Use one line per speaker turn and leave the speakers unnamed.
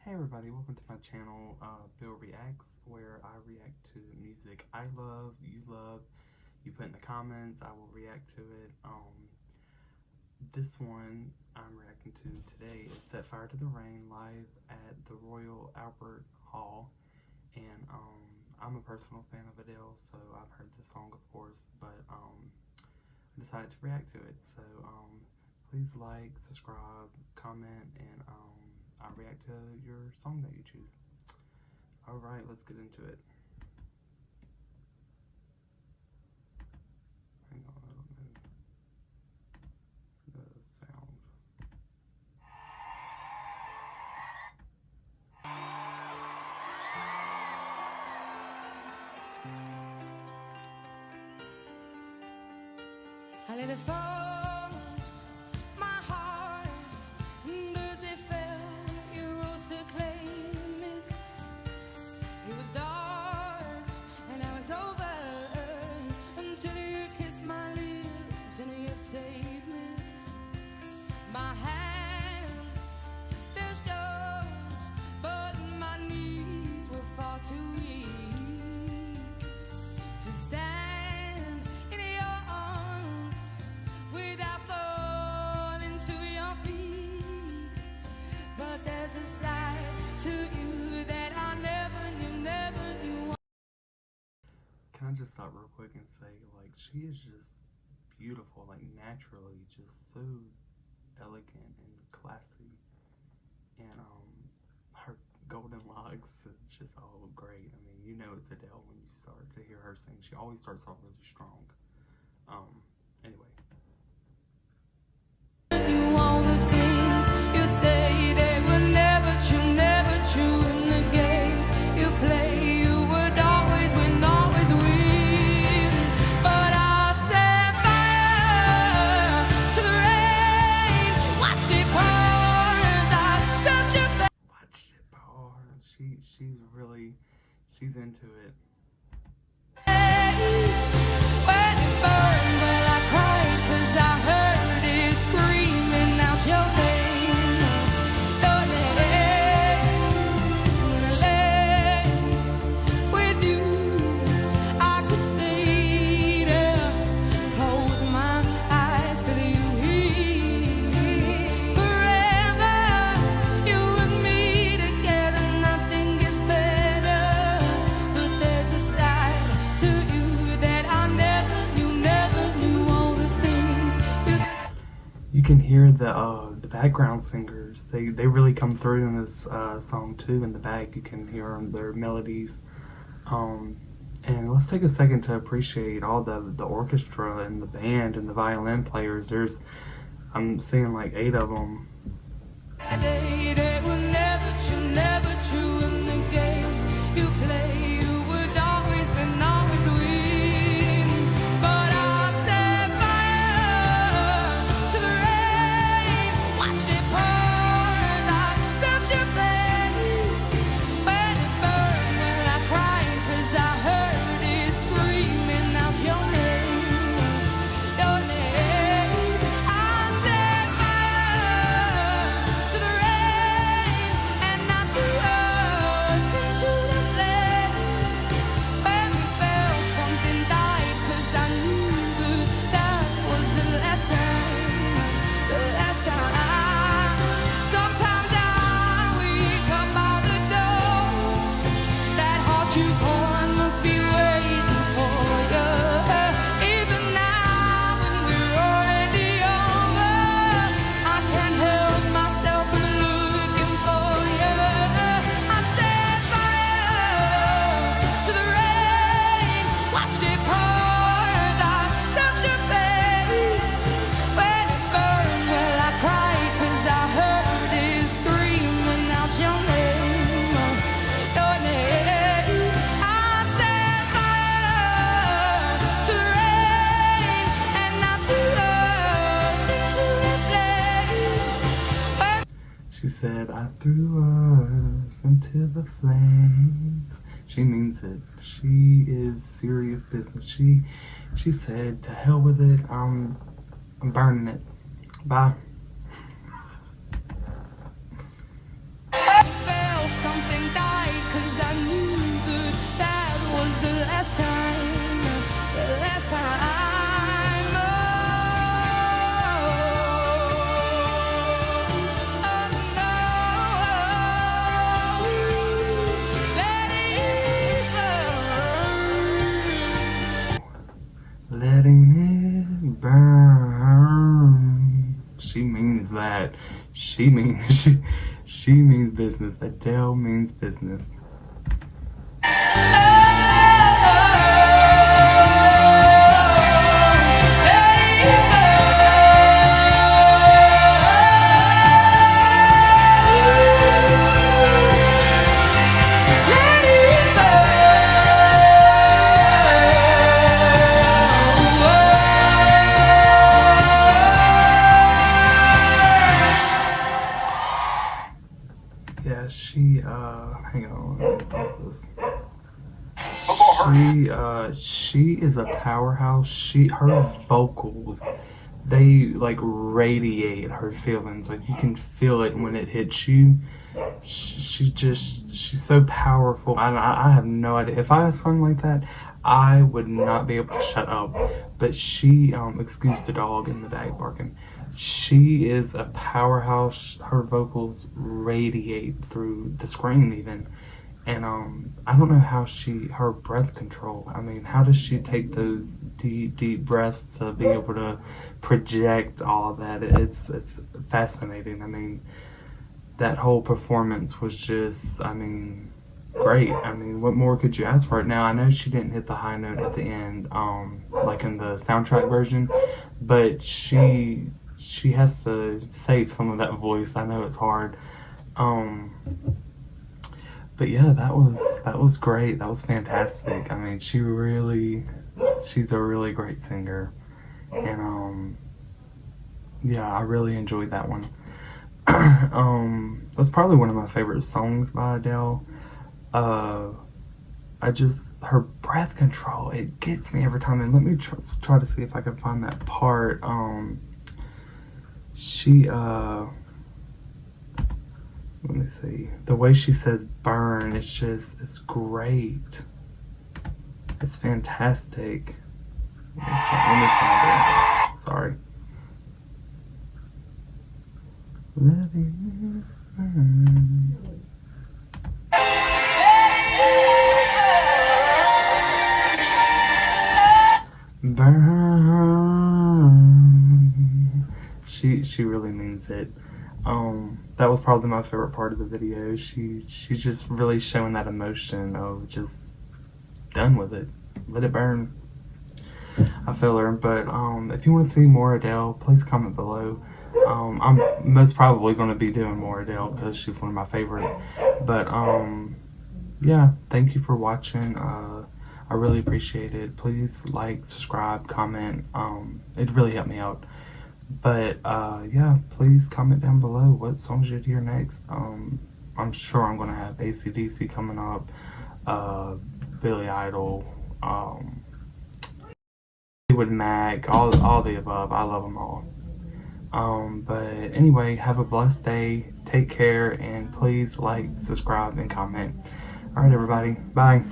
Hey everybody, welcome to my channel, Bill Reacts, where I react to music I love, you put in the comments, I will react to it. This one I'm reacting to today is Set Fire to the Rain live at the Royal Albert Hall, and I'm a personal fan of Adele, so I've heard this song of course, but I decided to react to it, so please like, subscribe, comment, and I'll react to your song that you choose. Alright, let's get into it. Hang on, I don't know the sound.
I let it fall, my heart, does it fail? You rose to claim it. It was dark and I was over until you kissed my lips and you saved me. My hands, they're strong, but my knees were far too weak to stand in your arms without falling to your feet. But there's a side to you that I never knew.
Can I just stop real quick and say, like, she is just beautiful, like, naturally, just so elegant and classy, and her golden locks is just all great. I mean, you know it's Adele when you start to hear her sing. She always starts off really strong. Anyway.
You all the things you say they were never true in the games you play. You would always win, always win. But I set fire to the rain, watched it pour as I touched your face.
Watched it pour. She's into it.
When it burned, well, I cried 'cause I heard it screaming out your name, your name. With you, I could stay there, close my eyes, feel you here. Forever, you and me together, nothing gets better. But there's a side to you that I never knew all the things
You can hear the background singers. They really come through in this song too. In the back, you can hear their melodies. And let's take a second to appreciate all the orchestra and the band and the violin players. I'm seeing like 8 of them.
say they were never true in the games you play. You would always win, always win. But I set fire to the rain, watched it pour as I touched your face. When it burned, well, I cried 'cause I heard it screaming out your name, your name. I set fire to the rain, and I threw us into the flames. When we fell, something died 'cause I knew that was the last time, the last time. Sometimes I wake up by the door, that heart you born must be waiting for you. Even now when we're already over, I can't help myself from looking for you. I set fire to the rain, watched it pour as I touched your face. When it burned, well, I cried 'cause I heard it screaming out your name, your name. I set fire to the rain, and I threw us into the flames.
She said, "I threw us into the flames." She means it. She is serious business. She said, "To hell with it. I'm burning it. Bye."
Fell
she means she means business. Adele means business. Yeah, hang on, let me pause this. She is a powerhouse. Her vocals, they like radiate her feelings. Like you can feel it when it hits you. She's so powerful. I have no idea. If I sung like that, I would not be able to shut up. But excuse the dog in the bag barking. She is a powerhouse. Her vocals radiate through the screen even. And I don't know how her breath control. I mean, how does she take those deep breaths to be able to project all of that? It's fascinating. I mean, that whole performance was just, I mean, great. I mean, what more could you ask for it? Now, I know she didn't hit the high note at the end, like in the soundtrack version, but she has to save some of that voice. I know it's hard. But yeah, that was great. That was fantastic. I mean, she's a really great singer. And yeah, I really enjoyed that one. That's probably one of my favorite songs by Adele. Her breath control, it gets me every time. And let me try to see if I can find that part. Let me see. The way she says burn, it's great. It's fantastic. Let me find it. Sorry. Letting it burn. Burn. She really means it. That was probably my favorite part of the video. She's just really showing that emotion of just done with it. Let it burn. I feel her. But if you want to see more Adele, please comment below. I'm most probably going to be doing more Adele because she's one of my favorite. But yeah, thank you for watching. I really appreciate it. Please like, subscribe, comment. It really helped me out. But yeah, please comment down below what songs you'd hear next. I'm sure I'm gonna have AC/DC coming up, Billy Idol, Fleetwood Mac, all the above. I love them all. But anyway, have a blessed day. Take care, and please like, subscribe, and comment. All right, everybody. Bye.